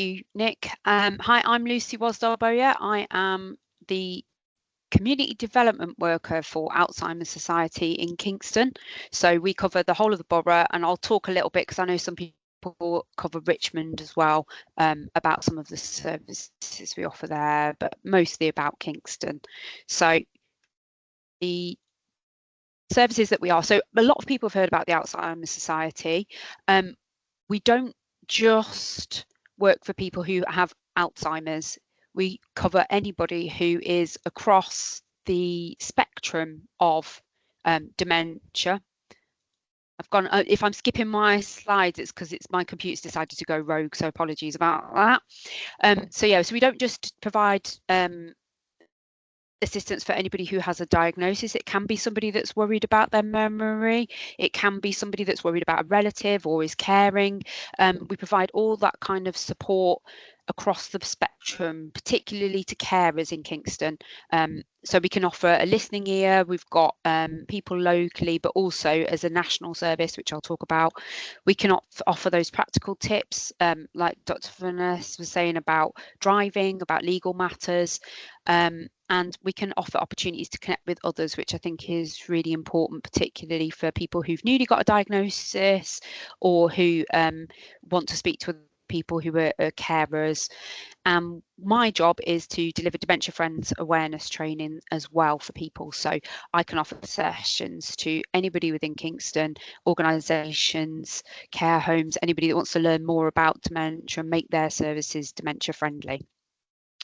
you, Nick. Hi, I'm Lucy Wasdell-Bowyer. I am the community development worker for Alzheimer's Society in Kingston. So we cover the whole of the borough, and I'll talk a little bit because I know some people cover Richmond as well, about some of the services we offer there, but mostly about Kingston. So the services that we are, so a lot of people have heard about the Alzheimer's Society. We don't just work for people who have Alzheimer's. We cover anybody who is across the spectrum of dementia. I've gone, if I'm skipping my slides, it's because my computer's decided to go rogue, so apologies about that. So we don't just provide assistance for anybody who has a diagnosis. It can be somebody that's worried about their memory. It can be somebody that's worried about a relative or is caring. We provide all that kind of support across the spectrum, particularly to carers in Kingston. So we can offer a listening ear. We've got people locally, but also as a national service, which I'll talk about. We can offer those practical tips, like Dr. Vanessa was saying about driving, about legal matters. And we can offer opportunities to connect with others, which I think is really important, particularly for people who've newly got a diagnosis or who want to speak to people who are carers. My job is to deliver Dementia Friends awareness training as well for people. So I can offer sessions to anybody within Kingston, organisations, care homes, anybody that wants to learn more about dementia and make their services dementia friendly.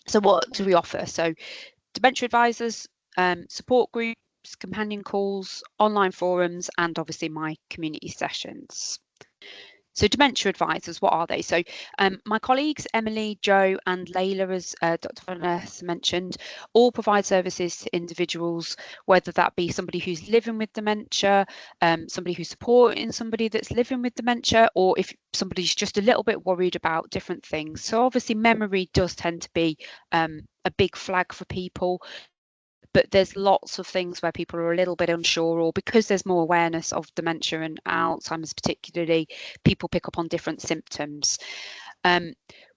So what do we offer? So dementia advisors, support groups, companion calls, online forums, and obviously my community sessions. So dementia advisors, what are they? So my colleagues, Emily, Jo and Layla, as Dr. Vanessa mentioned, all provide services to individuals, whether that be somebody who's living with dementia, somebody who's supporting somebody that's living with dementia, or if somebody's just a little bit worried about different things. So obviously memory does tend to be a big flag for people. But there's lots of things where people are a little bit unsure, or because there's more awareness of dementia and Alzheimer's particularly, people pick up on different symptoms.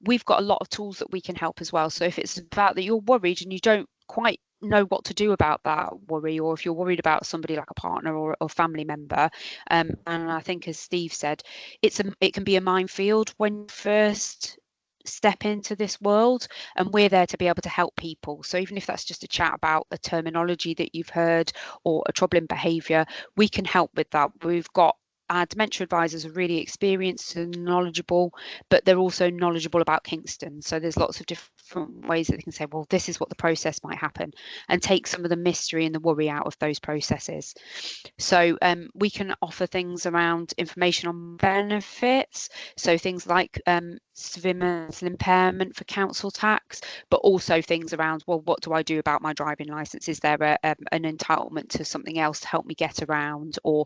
We've got a lot of tools that we can help as well. So if it's about that you're worried and you don't quite know what to do about that worry, or if you're worried about somebody like a partner or a family member, and I think as Steve said, it can be a minefield when you first step into this world, and we're there to be able to help people. So even if that's just a chat about a terminology that you've heard or a troubling behaviour, we can help with that. We've got our dementia advisors are really experienced and knowledgeable, but they're also knowledgeable about Kingston. So there's lots of different ways that they can say, well, this is what the process might happen, and take some of the mystery and the worry out of those processes. So we can offer things around information on benefits, so things like severe mental impairment for council tax, but also things around, well, what do I do about my driving licence? Is there an entitlement to something else to help me get around? Or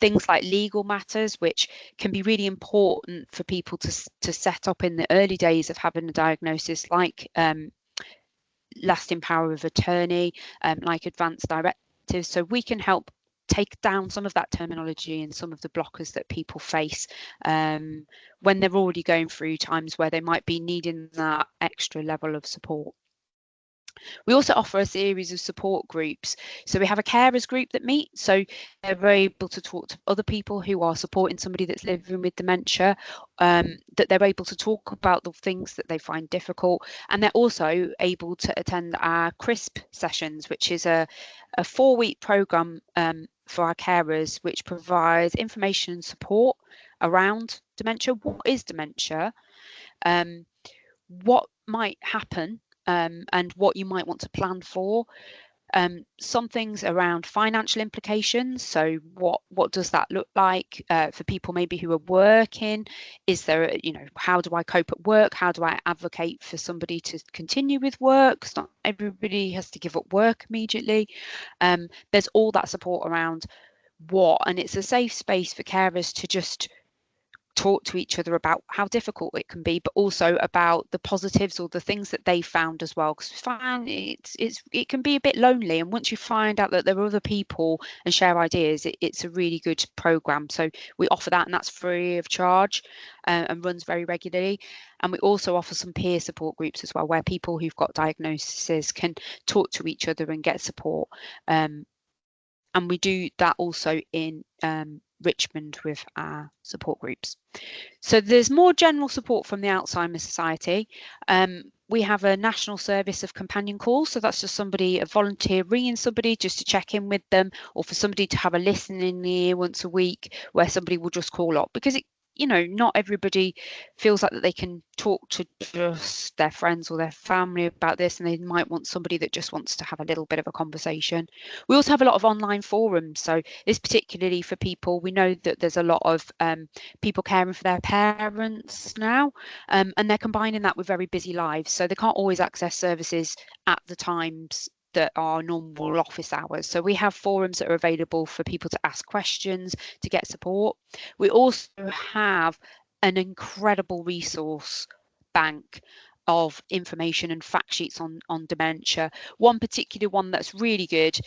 things like legal matters, which can be really important for people to set up in the early days of having a diagnosis, like lasting power of attorney, like advanced directives. So we can help take down some of that terminology and some of the blockers that people face when they're already going through times where they might be needing that extra level of support. We also offer a series of support groups. So we have a carers group that meet, so they're able to talk to other people who are supporting somebody that's living with dementia, that they're able to talk about the things that they find difficult, and they're also able to attend our CRISP sessions, which is a 4-week programme for our carers, which provides information and support around dementia. What is dementia? What might happen? And what you might want to plan for. Some things around financial implications. So what does that look like for people maybe who are working? Is there, how do I cope at work? How do I advocate for somebody to continue with work? Because not everybody has to give up work immediately. There's all that support around and it's a safe space for carers to just talk to each other about how difficult it can be, but also about the positives or the things that they found as well, because we find it can be a bit lonely, and once you find out that there are other people and share ideas, it's a really good program. So we offer that, and that's free of charge, and runs very regularly. And we also offer some peer support groups as well, where people who've got diagnoses can talk to each other and get support, and we do that also in Richmond with our support groups. So there's more general support from the Alzheimer's Society. We have a national service of companion calls. So that's just somebody, a volunteer ringing somebody just to check in with them, or for somebody to have a listening ear once a week where somebody will just call up, because not everybody feels like that they can talk to just their friends or their family about this, and they might want somebody that just wants to have a little bit of a conversation. We also have a lot of online forums. So this particularly for people, we know that there's a lot of people caring for their parents now, and they're combining that with very busy lives, so they can't always access services at the times that are normal office hours. So we have forums that are available for people to ask questions, to get support. We also have an incredible resource bank of information and fact sheets on dementia. One particular one that's really good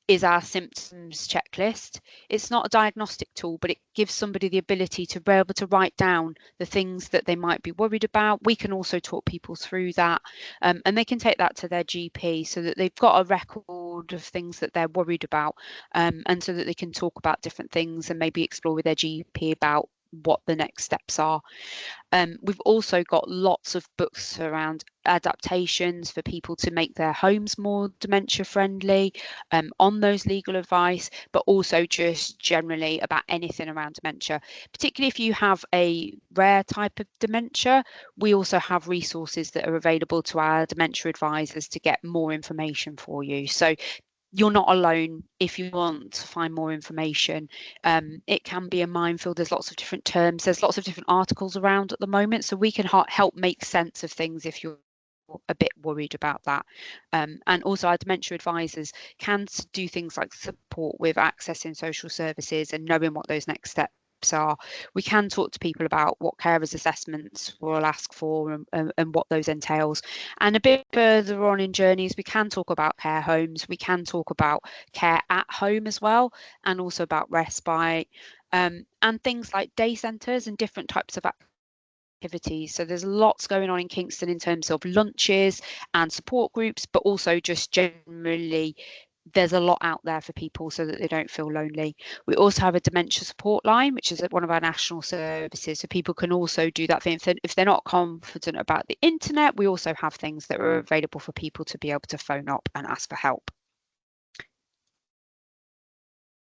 is our symptoms checklist. It's not a diagnostic tool, but it gives somebody the ability to be able to write down the things that they might be worried about. We can also talk people through that, and they can take that to their GP so that they've got a record of things that they're worried about, and so that they can talk about different things and maybe explore with their GP about what the next steps are. We've also got lots of books around adaptations for people to make their homes more dementia friendly, on those legal advice, but also just generally about anything around dementia. Particularly if you have a rare type of dementia, we also have resources that are available to our dementia advisors to get more information for you. So you're not alone if you want to find more information. It can be a minefield. There's lots of different terms. There's lots of different articles around at the moment. So we can help make sense of things if you're a bit worried about that. And also our dementia advisors can do things like support with accessing social services and knowing what those next steps are. We can talk to people about what carers assessments will ask for, and what those entails. And a bit further on in journeys, we can talk about care homes, we can talk about care at home as well, and also about respite, and things like day centres and different types of activities. So there's lots going on in Kingston in terms of lunches and support groups, but also just generally there's a lot out there for people so that they don't feel lonely. We also have a dementia support line, which is one of our national services, so people can also do that thing. If they're not confident about the internet, we also have things that are available for people to be able to phone up and ask for help.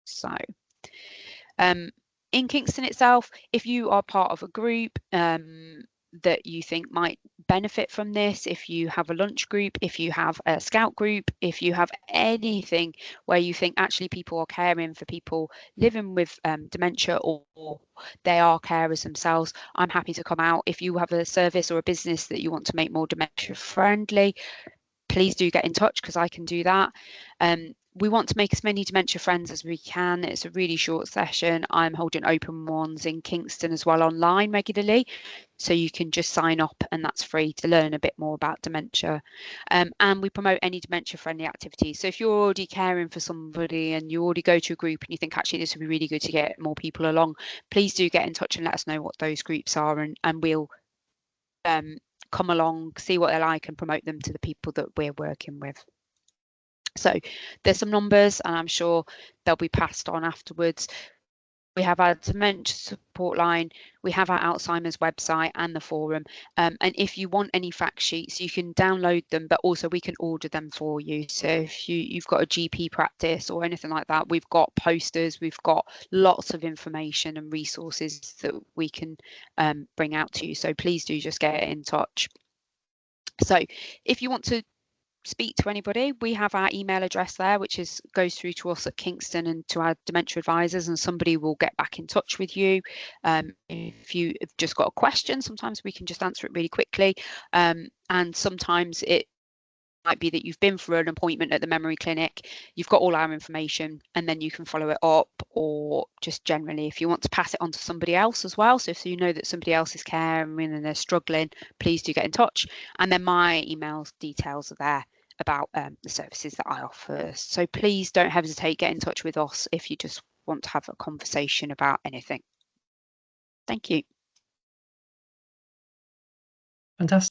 So in Kingston itself, if you are part of a group that you think might benefit from this, if you have a lunch group, if you have a scout group, if you have anything where you think actually people are caring for people living with dementia, or they are carers themselves, I'm happy to come out. If you have a service or a business that you want to make more dementia friendly, please do get in touch, because I can do that. We want to make as many dementia friends as we can. It's a really short session. I'm holding open ones in Kingston as well online regularly, so you can just sign up and that's free to learn a bit more about dementia. And we promote any dementia friendly activities. So if you're already caring for somebody and you already go to a group and you think actually this would be really good to get more people along, please do get in touch and let us know what those groups are, and we'll come along, see what they're like, and promote them to the people that we're working with. So there's some numbers, and I'm sure they'll be passed on afterwards. We have our dementia support line, we have our Alzheimer's website and the forum, and if you want any fact sheets, you can download them, but also we can order them for you. So if you've got a GP practice or anything like that, we've got posters, we've got lots of information and resources that we can bring out to you. So please do just get in touch. So if you want to speak to anybody, we have our email address there, which goes through to us at Kingston and to our dementia advisors, and somebody will get back in touch with you. If you've just got a question, sometimes we can just answer it really quickly, and sometimes it might be that you've been for an appointment at the memory clinic, you've got all our information, and then you can follow it up, or just generally if you want to pass it on to somebody else as well. So if you know that somebody else is caring and they're struggling, please do get in touch. And then my email details are there about the services that I offer. So please don't hesitate, get in touch with us if you just want to have a conversation about anything. Thank you. Fantastic.